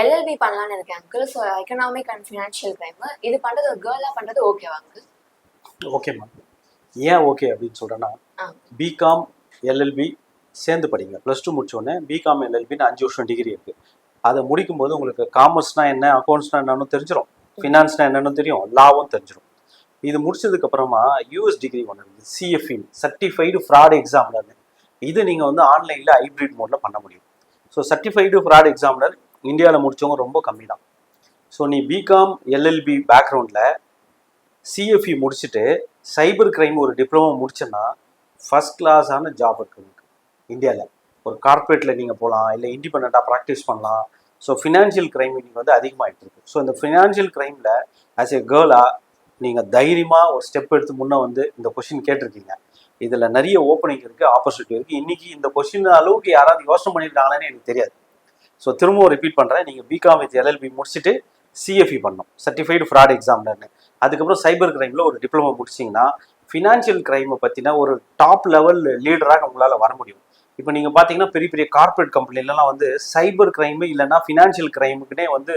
LLB பண்ணலான்னு இருக்கேன் uncle. So economic and financial crime இது பண்ணுறது ஒரு கேர்ளாக பண்ணுறது ஓகேவா அங்கிள்? ஓகேம்மா. ஏன் ஓகே அப்படின்னு சொல்கிறேன்னா, பிகாம் எல்எல்பி சேர்ந்து படிங்க. ப்ளஸ் டூ முடிச்சோடனே பிகாம் எல்எல்பின்னு 5 வருஷம் டிகிரி இருக்குது. அதை முடிக்கும்போது உங்களுக்கு காமர்ஸ்னா என்ன, அக்கௌண்ட்ஸ்னா என்னன்னு தெரிஞ்சிடும், ஃபினான்ஸ்னா என்னன்னு தெரியும், லாவும் தெரிஞ்சிடும். இது முடிச்சதுக்கப்புறமா யூஎஸ் டிகிரி ஒன்று இருக்குது, சிஎஃப்இ சர்டிஃபைடு ஃப்ராட் எக்ஸாமினர்னு. இது நீங்கள் வந்து ஆன்லைனில் ஹைப்ரிட் மோடில் பண்ண முடியும். ஸோ சர்டிஃபைடு ஃப்ராட் எக்ஸாமினர் இந்தியாவில் முடித்தவங்க ரொம்ப கம்மி தான். ஸோ நீ பிகாம் எல்எல்பி பேக்ரவுண்டில் சிஎஃப்இ முடிச்சுட்டு சைபர் கிரைம் ஒரு டிப்ளமோ முடிச்சேன்னா ஃபஸ்ட் கிளாஸான ஜாப் இருக்குது இந்தியாவில். ஒரு கார்பரேட்டில் நீங்கள் போகலாம், இல்லை இண்டிபெண்ட்டாக ப்ராக்டிஸ் பண்ணலாம். ஸோ ஃபினான்ஷியல் கிரைம் இன்னைக்கு வந்து அதிகமாகிட்டு இருக்கு. ஸோ இந்த ஃபினான்ஷியல் கிரைமில் ஆஸ் ஏ கேர்ளாக நீங்கள் தைரியமாக ஒரு ஸ்டெப் எடுத்து முன்னே வந்து இந்த கொஷின் கேட்டிருக்கீங்க. இதில் நிறைய ஓப்பனிங் இருக்குது, ஆப்பர்ச்சுனிட்டி இருக்குது. இன்றைக்கி இந்த கொஷின் அளவுக்கு யாராவது யோசனை பண்ணியிருக்காங்களான்னு எனக்கு தெரியாது. ஸோ திரும்பவும் ரிப்பீட் பண்ணுறேன், நீங்கள் பிகாம் வித் எல்எல்பி முடிச்சுட்டு சிஎஃப்இ பண்ணணும், சர்டிஃபைடு ஃப்ராட் எக்ஸாமினர்னு. அதுக்கப்புறம் சைபர் கிரைமில் ஒரு டிப்ளமோ முடிச்சிங்கன்னா ஃபினான்ஷியல் கிரைமை பற்றின ஒரு டாப் லெவல் லீடராக உங்களால் வர முடியும். இப்போ நீங்கள் பார்த்தீங்கன்னா பெரிய பெரிய கார்பரேட் கம்பெனிலலாம் வந்து சைபர் கிரைமு இல்லைன்னா ஃபினான்ஷியல் கிரைமுக்குனே வந்து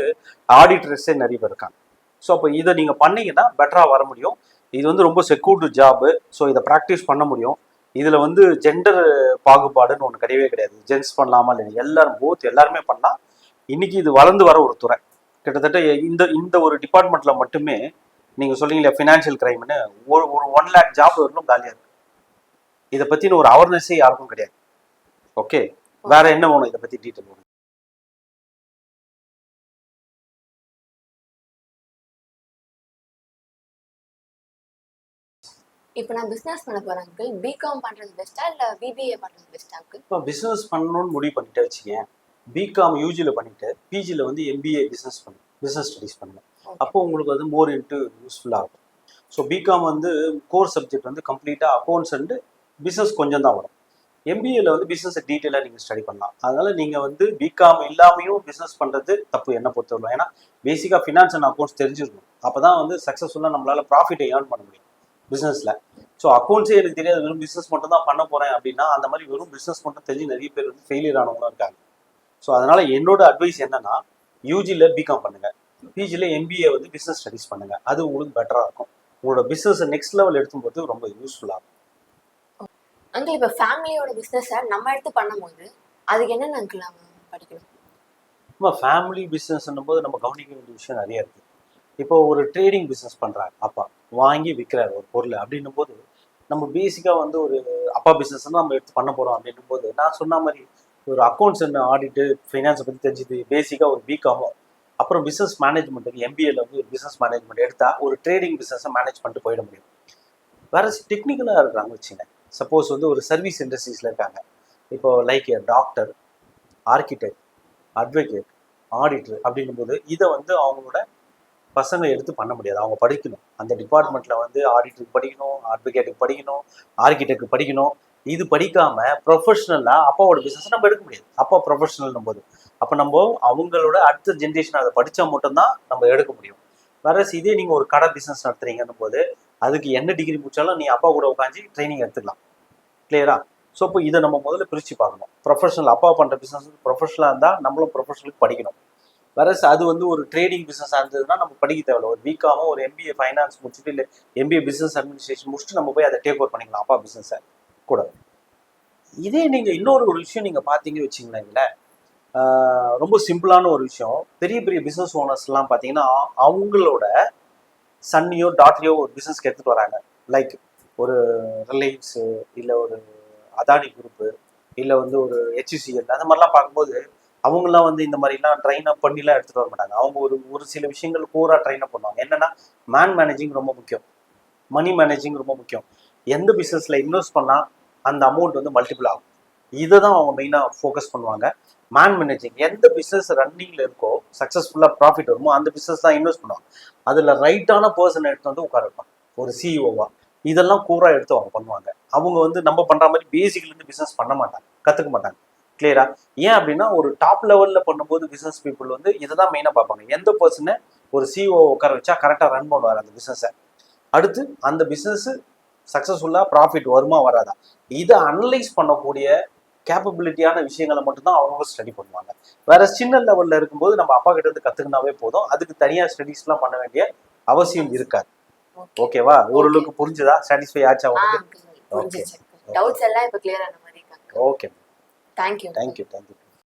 ஆடிட்டர்ஸே நிறைய பேர் இருக்காங்க. ஸோ அப்போ இதை நீங்கள் பண்ணீங்கன்னா பெட்டராக வர முடியும். இது வந்து ரொம்ப செக்யூர்டு ஜாபு. ஸோ இதை ப்ராக்டிஸ் பண்ண முடியும். இதில் வந்து ஜெண்டர் பாகுபாடுன்னு ஒன்று கிடையவே கிடையாது. ஜென்ஸ் பண்ணலாமா இல்லை, எல்லாரும் எல்லாருமே பண்ணலாம். இன்னைக்கு இது வளர்ந்து வர ஒரு துறை. கிட்டத்தட்ட இந்த ஒரு டிபார்ட்மெண்ட்டில் மட்டுமே நீங்கள் சொல்றீங்களா ஃபினான்ஷியல் கிரைம்னு ஒரு 1 lakh ஜாப் வரலும் காலியாக இருக்கு. இதை பற்றின ஒரு அவேர்னஸே யாருக்கும் கிடையாது. ஓகே, வேற என்ன வேணும் இதை பற்றி டீட்டெயில் வேணும்? இப்போ நான் பிஸ்னஸ் பண்ண போகிறேன் அங்கிள். பிகாம் பண்ணுறது பெஸ்ட்டா இல்லை பிபிஏ பண்ணுறது பெஸ்ட்டா அங்கிள்? இப்போ பிஸ்னஸ் பண்ணணும்னு முடிவு பண்ணிட்டு வச்சுக்கேன். பிகாம் யூஜியில் பண்ணிட்டு பிஜியில் வந்து எம்பிஏ பிஸ்னஸ் ஸ்டடீஸ் பண்ணுவேன். அப்போ உங்களுக்கு வந்து மோர் இன்ட்டு யூஸ்ஃபுல்லாக இருக்கும். ஸோ பிகாம் வந்து கோர் சப்ஜெக்ட் வந்து கம்ப்ளீட்டாக அக்கௌண்ட்ஸ் அண்டு பிஸ்னஸ் கொஞ்சம் தான் வரும். எம்பிஏல வந்து பிஸ்னஸை டீட்டெயிலாக நீங்கள் ஸ்டடி பண்ணலாம். அதனால் நீங்கள் வந்து பிகாம் இல்லாமையும் பிஸ்னஸ் பண்ணுறது தப்பு என்ன பொறுத்தவரை. ஏன்னா பேசிக்காக ஃபினான்ஸ் அண்ட் அக்கௌண்ட்ஸ் தெரிஞ்சிருக்கணும். அப்போ தான் வந்து சக்ஸஸ்ஃபுல்லாக நம்மளால் ப்ராஃபிட்டை ஏர்ன் பண்ண முடியும் பிஸ்னஸில். ஸோ அக்கௌண்ட்ஸே எனக்கு தெரியாது, வெறும் பிஸ்னஸ் மட்டும் தான் பண்ண போகிறேன் அப்படின்னா அந்த மாதிரி வெறும் பிஸ்னஸ் மட்டும் தெரிஞ்சு நிறைய பேர் வந்து ஃபெயிலியர் ஆனவங்களும் இருக்காங்க. ஸோ அதனால் என்னோட அட்வைஸ் என்னன்னா, யூஜியில் பிகாம் பண்ணுங்கள், பிஜியில் எம்பிஏ வந்து பிஸ்னஸ் ஸ்டடீஸ் பண்ணுங்கள். அது உங்களுக்கு பெட்டராக இருக்கும். உங்களோட பிஸ்னஸை நெக்ஸ்ட் லெவல் எடுக்கும்போது ரொம்ப யூஸ்ஃபுல்லாக இருக்கும். அங்கிள் இப்போ ஃபேமிலியோட பிஸ்னஸை நம்ம எடுத்து பண்ணும்போது அதுக்கு என்னென்ன அங்கிள் நம்ம படிக்கணும்? நம்ம ஃபேமிலி பிஸ்னஸ்ன்னும் போது நம்ம கவனிக்க வேண்டிய விஷயம் நிறைய இருக்குது. இப்போ ஒரு ட்ரேடிங் பிஸ்னஸ் பண்ணுறாங்க, அப்பா வாங்கி விற்கிறாரு ஒரு பொருள் அப்படின்னும் போது நம்ம பேசிக்காக வந்து ஒரு அப்பா பிஸ்னஸ் நம்ம எடுத்து பண்ண போகிறோம் அப்படின்னும் போது நான் சொன்ன மாதிரி ஒரு அக்கௌண்ட்ஸ் அண்ட் ஆடிட்டு ஃபினான்ஸை பற்றி தெரிஞ்சுது பேசிக்காக ஒரு பிகாமோ, அப்புறம் பிஸ்னஸ் மேனேஜ்மெண்ட்டுக்கு எம்பிஏல வந்து ஒரு பிஸ்னஸ் மேனேஜ்மெண்ட் எடுத்தால் ஒரு ட்ரேடிங் பிஸ்னஸை மேனேஜ் பண்ணிட்டு போயிட முடியும். வேறு டெக்னிக்கலாக இருக்கிறாங்க வச்சுங்க. சப்போஸ் வந்து ஒரு சர்வீஸ் இண்டஸ்ட்ரீஸில் இருக்காங்க. இப்போ like doctor, architect, advocate, auditor அப்படின்னும் போது இதை வந்து அவங்களோட பசங்க எடுத்து பண்ண முடியாது. அவங்க படிக்கணும். அந்த டிபார்ட்மெண்ட்டில் வந்து ஆடிட்டருக்கு படிக்கணும், அட்வொகேட்டுக்கு படிக்கணும், ஆர்கிடெக்ட் படிக்கணும். இது படிக்காமல் ப்ரொஃபஷனலாக அப்பாவோட பிஸ்னஸ் நம்ம எடுக்க முடியாது. அப்பா ப்ரொஃபஷனல் போது அப்போ நம்ம அவங்களோட அடுத்த ஜென்ரேஷன் அதை படித்தா மட்டும்தான் நம்ம எடுக்க முடியும். வேற இதே நீங்கள் ஒரு கடை பிஸ்னஸ் நடத்துறீங்கன்னும் போது அதுக்கு என்ன டிகிரி முடிச்சாலும் நீ அப்பா கூட உட்காந்து ட்ரைனிங் எடுத்துக்கலாம். கிளியரா? ஸோ இப்போ இதை நம்ம முதல்ல பிரித்து பார்க்கணும். ப்ரொஃபஷனல் அப்பா பண்ணுற பிஸ்னஸ் ப்ரொஃபஷனலாக இருந்தால் நம்மளும் ப்ரொஃபஷனலுக்கு படிக்கணும். வேற அது வந்து ஒரு ட்ரேடிங் பிஸ்னஸாக இருந்ததுன்னா நம்ம படிக்க தேவையில்ல. ஒரு பிகாமோ ஒரு எம்பிஏ ஃபைனான்ஸ் முடிச்சுட்டு இல்லை எம்பிஏ பிஸ்னஸ் அட்மினிஸ்ட்ரேஷன் முடிச்சுட்டு நம்ம போய் அதை டேக் ஓவர் பண்ணிக்கலாம் அப்பா பிஸ்னஸை கூட. இதே நீங்கள் இன்னொரு விஷயம் நீங்கள் பார்த்தீங்க வச்சிங்களேன், ரொம்ப சிம்பிளான ஒரு விஷயம். பெரிய பெரிய பிஸ்னஸ் ஓனர்ஸ்லாம் பார்த்தீங்கன்னா அவங்களோட சன்னையோ டாட்டரையோ ஒரு பிஸ்னஸ்க்கு எடுத்துகிட்டு வராங்க. லைக் ஒரு ரிலையன்ஸு இல்லை ஒரு அதானி குரூப்பு இல்லை வந்து ஒரு HUCL அந்த மாதிரிலாம் பார்க்கும்போது அவங்களாம் வந்து இந்த மாதிரிலாம் ட்ரெயின் அப் பண்ணிலாம் எடுத்துகிட்டு வர மாட்டாங்க. அவங்க ஒரு சில விஷயங்கள் கோராக ட்ரெயின் அப் பண்ணுவாங்க. என்னென்னா மேனேஜிங் ரொம்ப முக்கியம், மணி மேனேஜிங் ரொம்ப முக்கியம். எந்த பிஸ்னஸில் இன்வெஸ்ட் பண்ணால் அந்த அமௌண்ட் வந்து மல்டிபிள் ஆகும், இதை தான் அவங்க மெயினாக ஃபோக்கஸ் பண்ணுவாங்க. மேனேஜிங் எந்த பிஸ்னஸ் ரன்னிங்கில் இருக்கோ சக்ஸஸ்ஃபுல்லாக ப்ராஃபிட் வருமோ அந்த பிஸ்னஸ் தான் இன்வெஸ்ட் பண்ணுவாங்க. அதில் ரைட்டான பர்சனை எடுத்து வந்து உட்கார வைப்பாங்க, ஒரு சிஇஓவா. இதெல்லாம் கூறாக எடுத்து அவங்க பண்ணுவாங்க. அவங்க வந்து நம்ம பண்ணுற மாதிரி பேசிக்லேருந்து பிஸ்னஸ் பண்ண மாட்டாங்க, கற்றுக்க மாட்டாங்க. கிளியரா? ஏன் அப்படின்னா ஒரு டாப் லெவலில் பண்ணும்போது பிஸ்னஸ் பீப்புள் வந்து இதை தான் மெயினாக பார்ப்பாங்க. எந்த பர்சனை ஒரு சிஇஓ உட்கார வச்சா கரெக்டாக ரன் பண்ணுவார் அந்த பிஸ்னஸை, அடுத்து அந்த பிஸ்னஸ் சக்ஸஸ்ஃபுல்லாக ப்ராஃபிட் வருமா வராதா, இதை அனலைஸ் பண்ணக்கூடிய கேப்பபிலிட்டியான விஷயங்களை மட்டும்தான் அவங்க ஸ்டடி பண்ணுவாங்க. வேற சின்ன லெவல்ல இருக்கும்போது நம்ம அப்பா கிட்ட இருந்து கத்துக்கினாவே போதும், அதுக்கு தனியா ஸ்டடிஸ்லாம் பண்ண வேண்டிய அவசியம் இருக்காது. ஓகே ஓகேவா? ஓரளவுக்கு புரிஞ்சுதா? சாட்டிஸ்ஃபை ஆச்சா உனக்கு? புரிஞ்சிச்சு. டவுட்ஸ் எல்லாம் இப்ப கிளியர் ஆன மாதிரி இருக்கு. ஓகே. தேங்க்யூ. தேங்க்யூ.